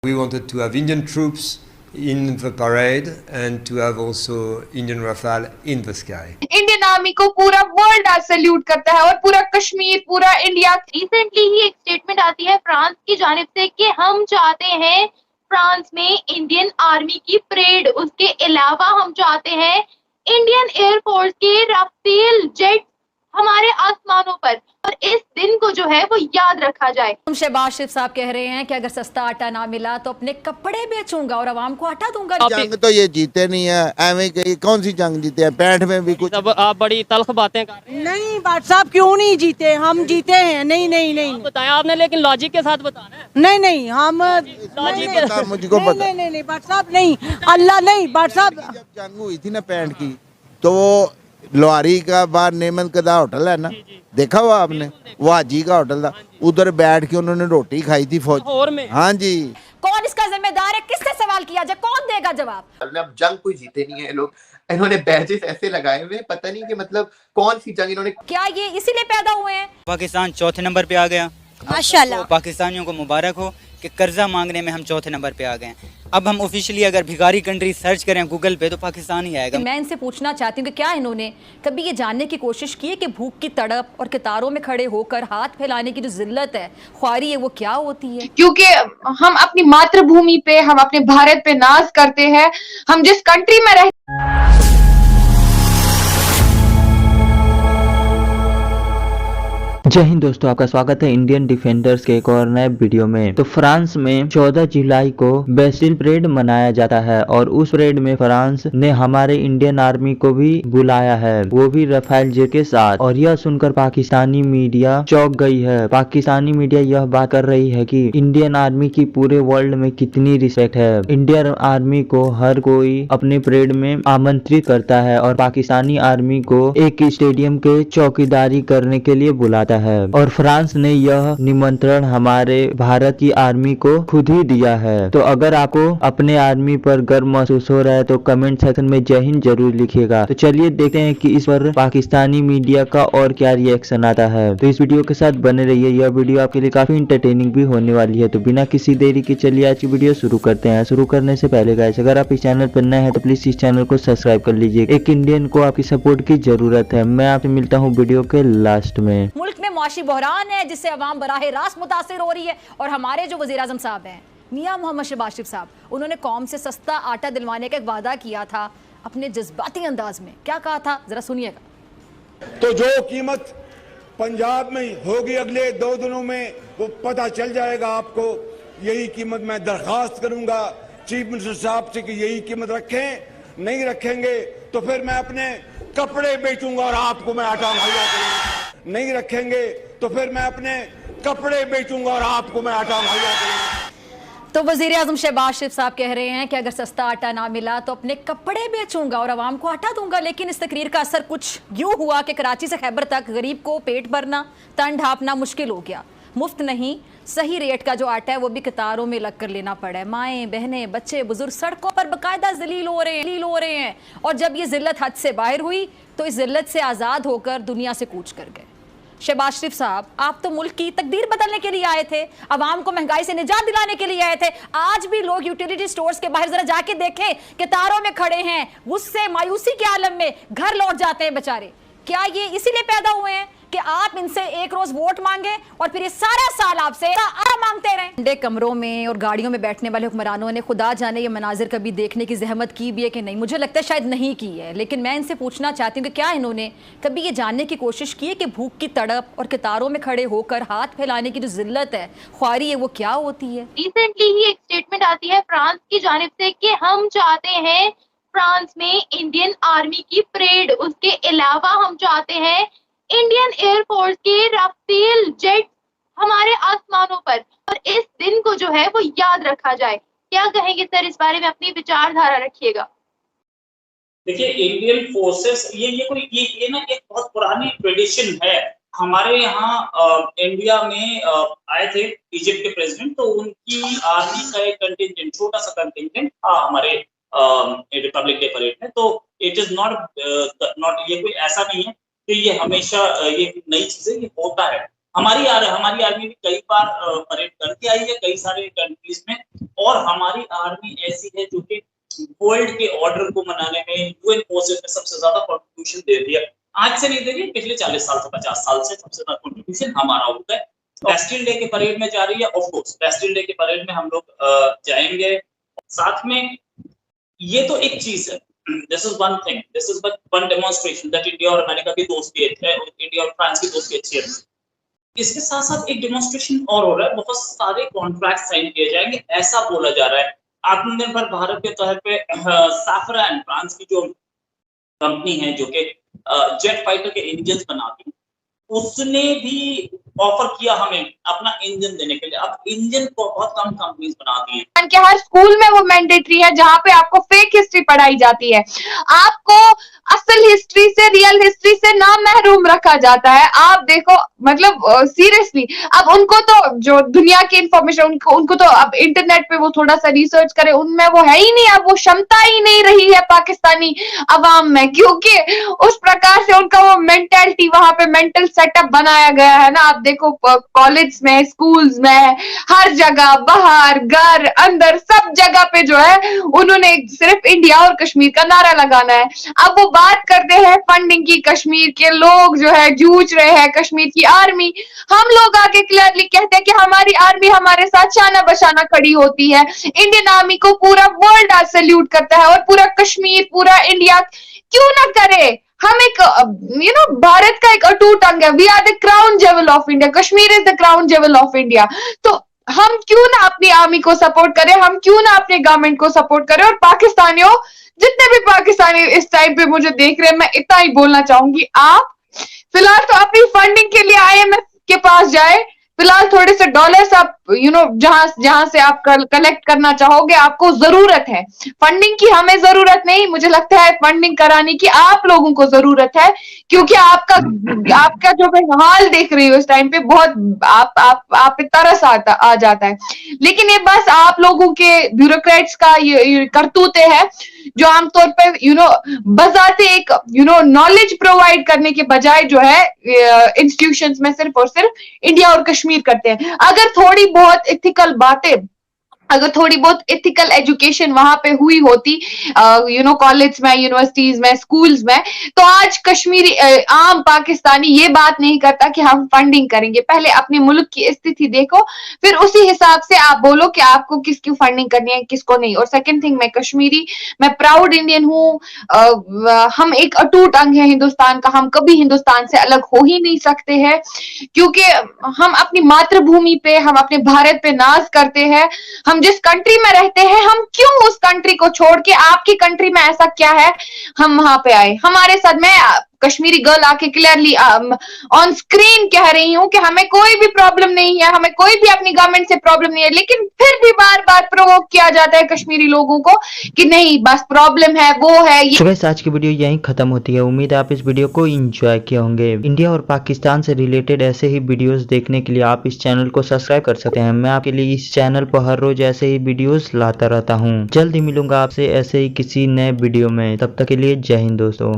We wanted to have Indian troops in the parade and to have also Indian Rafale in the sky. Indian army को पूरा world आज salute करता है और पूरा कश्मीर, पूरा इंडिया। रिसेंटली ही एक स्टेटमेंट आती है फ्रांस की जानिब से कि हम चाहते हैं फ्रांस में इंडियन आर्मी की परेड, उसके अलावा हम चाहते हैं इंडियन एयरफोर्स के राफेल जेट हमारे आसमानों पर, और इस दिन को जो है वो याद रखा जाए। शहबाज शरीफ साहब कह रहे हैं कि अगर सस्ता आटा ना मिला तो अपने कपड़े बेचूंगा और आवाम को आटा दूंगा। जंग तो ये जीते नहीं है, एवं की कौन सी जंग जीते हैं? 65 में भी कुछ। अब आप बड़ी तल्ख बातें कर रहे हैं। नहीं बाट साहब, क्यों नहीं जीते? हम जीते हैं। नहीं नहीं नहीं बताया आपने, लेकिन लॉजिक के साथ बताना है। नहीं नहीं हम मुझको पता नहीं नहीं बाट साहब नहीं, अल्लाह नहीं बाट साहब। जब जंग हुई थी ना 65 की, तो वो लोहारी का बाहर नेमत कदा होटल है ना, देखा हुआ आपने? वो हाजी का होटल था, उधर बैठ के उन्होंने रोटी खाई थी फौज में। हाँ जी। कौन इसका जिम्मेदार है? किससे सवाल किया जाए? कौन देगा जवाब? अब जंग कोई जीते नहीं है लोग, इन्होंने बैजेस ऐसे लगाए हुए, पता नहीं कि मतलब कौन सी जंग इन्होंने। क्या ये इसीलिए पैदा हुए हैं? पाकिस्तान चौथे नंबर पे आ गया माशाल्लाह। तो पाकिस्तानियों को मुबारक हो कि कर्जा मांगने में हम चौथे नंबर पे आ गए। अब हम ऑफिशियली अगर भिखारी कंट्री सर्च करें गूगल पे तो पाकिस्तान ही आएगा। मैं इनसे पूछना चाहती हूँ कि क्या इन्होंने कभी ये जानने की कोशिश की है कि भूख की तड़प और कतारों में खड़े होकर हाथ फैलाने की जो जिल्लत है, ख्वारी है, वो क्या होती है? क्योंकि हम अपनी मातृभूमि पे, हम अपने भारत पे नाज करते हैं। हम जिस कंट्री में रहते जय हिंद दोस्तों, आपका स्वागत है इंडियन डिफेंडर्स के एक और नए वीडियो में। तो फ्रांस में 14 जुलाई को बेस्टिल परेड मनाया जाता है और उस परेड में फ्रांस ने हमारे इंडियन आर्मी को भी बुलाया है, वो भी राफेल जेट के साथ। और यह सुनकर पाकिस्तानी मीडिया चौंक गई है। पाकिस्तानी मीडिया यह बात कर रही है कि इंडियन आर्मी की पूरे वर्ल्ड में कितनी रिस्पेक्ट है। इंडियन आर्मी को हर कोई अपने परेड में आमंत्रित करता है और पाकिस्तानी आर्मी को एक स्टेडियम के चौकीदारी करने के लिए बुलाता है। और फ्रांस ने यह निमंत्रण हमारे भारत की आर्मी को खुद ही दिया है। तो अगर आपको अपने आर्मी पर गर्व महसूस हो रहा है तो कमेंट सेक्शन में जय हिंद जरूर लिखिएगा। तो चलिए देखते हैं कि इस पर पाकिस्तानी मीडिया का और क्या रिएक्शन आता है। तो इस वीडियो के साथ बने रहिए, यह वीडियो आपके लिए काफी इंटरटेनिंग भी होने वाली है। तो बिना किसी देरी के चलिए आज की वीडियो शुरू करते हैं। शुरू करने से पहले गाइस, अगर आप इस चैनल पर नए हैं तो प्लीज इस चैनल को सब्सक्राइब कर लीजिए। एक इंडियन को आपकी सपोर्ट की जरूरत है। मैं आपसे मिलता हूँ वीडियो के लास्ट में। मुल्क में मुआशी बहरान है जिससे अवाम बराह रास्त मुतासिर हो रही है, और हमारे जो वज़ीर आज़म साहब हैं मियां मोहम्मद शहबाज शरीफ साहब, उन्होंने कौम से सस्ता आटा दिलवाने का एक वादा किया था अपने जज्बाती अंदाज में। क्या कहा था, जरा सुनिएगा। तो जो कीमत पंजाब में होगी अगले 2 दिनों में वो पता चल जाएगा आपको। यही कीमत मैं दरखास्त करूंगा चीफ मिनिस्टर साहब से कि यही कीमत रखें। नहीं रखेंगे तो फिर मैं अपने कपड़े बेचूंगा और आपको मैं आटा मुहैया करूंगा। नहीं रखेंगे तो फिर मैं अपने कपड़े बेचूंगा और आपको मैं आटा मुहैया करूंगा। तो वज़ीर आज़म शहबाज शरीफ साहब कह रहे हैं कि अगर सस्ता आटा ना मिला तो अपने कपड़े बेचूंगा और आवाम को आटा दूंगा। लेकिन इस तकरीर का असर कुछ यूं हुआ कि कराची से खैबर तक गरीब को पेट भरना, तन ढापना मुश्किल हो गया। मुफ्त नहीं, सही रेट का जो आटा है वो भी कतारों में लग कर लेना पड़ा है। माएँ, बहनें, बच्चे, बुजुर्ग सड़कों पर बाकायदा जलील हो रहे हैं। और जब ये जिल्लत हद से बाहर हुई तो इस जिल्लत से आज़ाद होकर दुनिया से कूच कर गए। शहबाज शरीफ साहब, आप तो मुल्क की तकदीर बदलने के लिए आए थे, अवाम को महंगाई से निजात दिलाने के लिए आए थे। आज भी लोग यूटिलिटी स्टोर्स के बाहर जरा जाके देखें, कतारों में खड़े हैं, गुस्से मायूसी के आलम में घर लौट जाते हैं बेचारे। क्या ये इसीलिए पैदा हुए हैं कि आप इनसे एक रोज वोट मांगे और फिर ये सारा साल आपसे आरा मांगते रहे? ठंडे कमरों में और गाड़ियों में बैठने वाले हुक्मरानों ने खुदा जाने ये मनाजिर कभी देखने की जहमत की भी है कि नहीं? मुझे लगता है शायद नहीं की है। लेकिन मैं इनसे पूछना चाहती हूँ कि क्या इन्होंने कभी ये जानने की कोशिश की है कि भूख की तड़प और कतारों में खड़े होकर हाथ फैलाने की जो जिल्लत है, ख्वारी है, वो क्या होती है? रिसेंटली ही एक स्टेटमेंट आती है फ्रांस की जानिब से कि हम चाहते हैं फ्रांस में इंडियन आर्मी की परेड, उसके अलावा हम चाहते हैं इंडियन एयरफोर्स के राफेल जेट हमारे आसमानों पर, और इस दिन को जो है वो याद रखा जाए। क्या कहेंगे सर इस बारे में? अपनी विचारधारा रखिएगा। देखिए, इंडियन फोर्सेस ये ना एक बहुत पुरानी ट्रेडिशन है। हमारे यहाँ इंडिया में आए थे इजिप्ट के प्रेसिडेंट, तो उनकी आर्मी का एक कंटिंजेंट, छोटा सा कंटिंजेंट हमारे रिपब्लिक डे परेड में। तो इट इज नॉट ये कोई ऐसा नहीं है कि ये हमेशा ये नई चीजें ये होता है। हमारी आर्मी भी कई बार परेड करके आई है कई सारे कंट्रीज में, और हमारी आर्मी ऐसी है जो कि वर्ल्ड के ऑर्डर को मनाने में, यूएन फोर्सेस में सबसे ज्यादा कंट्रीब्यूशन दे रही है। आज से नहीं दे रही है, पिछले 40 साल से 50 साल से सबसे ज्यादा कंट्रीब्यूशन हमारा होता है। बेस्टिल डे के परेड में जा रही है, ऑफ कोर्स बेस्टिल डे के परेड में हम लोग जाएंगे। साथ में ये तो एक चीज है, this is one thing, this is one demonstration that India और अमेरिका की दोस्ती है, इंडिया और फ्रांस की दोस्ती अच्छी है। इसके साथ साथ एक डेमोन्स्ट्रेशन और हो रहा है, बहुत सारे कॉन्ट्रैक्ट साइन किए जाएंगे ऐसा बोला जा रहा है। आत्मनिर्भर भारत के तहत पे सैफरन फ्रांस की जो कंपनी है जो कि जेट फाइटर के इंजन बनाती, उसने भी ऑफर किया हमें अपना इंजन देने के लिए। अब इंजन को बहुत कम कंपनीज बनाती हैं। कि हर स्कूल में वो मैंडेटरी है जहाँ पे आपको फेक हिस्ट्री पढ़ाई जाती है, आपको असल हिस्ट्री से, रियल हिस्ट्री से ना महरूम रखा जाता है। आप देखो मतलब सीरियसली, अब उनको तो जो दुनिया की इंफॉर्मेशन उनको तो अब इंटरनेट पे वो थोड़ा सा रिसर्च करे, उनमें वो है ही नहीं, अब वो क्षमता ही नहीं रही है पाकिस्तानी अवाम में, क्योंकि उस प्रकार से उनका वो मेंटेलिटी, वहां पे मेंटल सेटअप बनाया गया है ना। आप देखो कॉलेज में, स्कूल्स में, हर जगह, बाहर, घर, अंदर, सब जगह पे जो है उन्होंने सिर्फ इंडिया और कश्मीर का नारा लगाना है। अब वो बात करते हैं फंडिंग की, कश्मीर के लोग जो है जूझ रहे हैं, कश्मीर की आर्मी, हम लोग आगे क्लियरली कहते हैं कि हमारी आर्मी हमारे साथ शाना बशाना खड़ी होती है। इंडियन आर्मी को पूरा वर्ल्ड आज सैल्यूट करता है, और पूरा कश्मीर, पूरा इंडिया क्यों ना करे। हम एक भारत का एक अटूट अंग है, we are the crown jewel of India, Kashmir is the crown jewel of India. तो हम क्यों ना अपनी आर्मी को सपोर्ट करें, हम क्यों ना अपने गवर्नमेंट को सपोर्ट करें। और पाकिस्तानियों, जितने भी पाकिस्तानी इस टाइम पे मुझे देख रहे हैं, मैं इतना ही बोलना चाहूंगी, आप फिलहाल तो अपनी फंडिंग के लिए IMF के पास जाए, फिलहाल थोड़े से डॉलर्स आप जहां से आप कलेक्ट करना चाहोगे, आपको जरूरत है फंडिंग की, हमें जरूरत नहीं। मुझे लगता है फंडिंग कराने की आप लोगों को जरूरत है, क्योंकि आपका जो मैं हाल देख रही हूँ इस टाइम पे, बहुत आप पे तरस आ जाता है। लेकिन ये बस आप लोगों के ब्यूरोक्रेट्स का ये करतूते हैं, जो आमतौर पर बजाते एक नॉलेज प्रोवाइड करने के बजाय जो है इंस्टीट्यूशंस में सिर्फ और सिर्फ इंडिया और कश्मीर करते हैं। अगर थोड़ी बहुत एथिकल बातें, अगर थोड़ी बहुत एथिकल एजुकेशन वहां पे हुई होती कॉलेज में, यूनिवर्सिटीज में, स्कूल्स में, तो आज कश्मीरी आम पाकिस्तानी ये बात नहीं करता कि हम फंडिंग करेंगे। पहले अपने मुल्क की स्थिति देखो, फिर उसी हिसाब से आप बोलो कि आपको किसकी फंडिंग करनी है, किसको नहीं। और सेकंड थिंग, मैं कश्मीरी, मैं प्राउड इंडियन हूँ। हम एक अटूट अंग है हिंदुस्तान का, हम कभी हिंदुस्तान से अलग हो ही नहीं सकते हैं, क्योंकि हम अपनी मातृभूमि पे, हम अपने भारत पे नाज करते हैं। हम जिस कंट्री में रहते हैं, हम क्यों उस कंट्री को छोड़ के, आपकी कंट्री में ऐसा क्या है हम वहां पे आए। हमारे साथ, मैं कश्मीरी गर्ल आके क्लियरली ऑन स्क्रीन कह रही हूँ कि हमें कोई भी प्रॉब्लम नहीं है, हमें कोई भी अपनी गवर्नमेंट से प्रॉब्लम नहीं है, लेकिन फिर भी बार बार प्रोवोक किया जाता है कश्मीरी लोगों को कि नहीं बस प्रॉब्लम है, वो है ये। तो गाइस, आज की वीडियो यहीं खत्म होती है। उम्मीद है आप इस वीडियो को एंजॉय किए होंगे। इंडिया और पाकिस्तान से रिलेटेड ऐसे ही वीडियोस देखने के लिए आप इस चैनल को सब्सक्राइब कर सकते हैं। मैं आपके लिए इस चैनल पर हर रोज ऐसे ही वीडियोस लाता रहता हूँ। जल्द ही मिलूंगा आपसे ऐसे ही किसी नए वीडियो में, तब तक के लिए जय हिंद दोस्तों।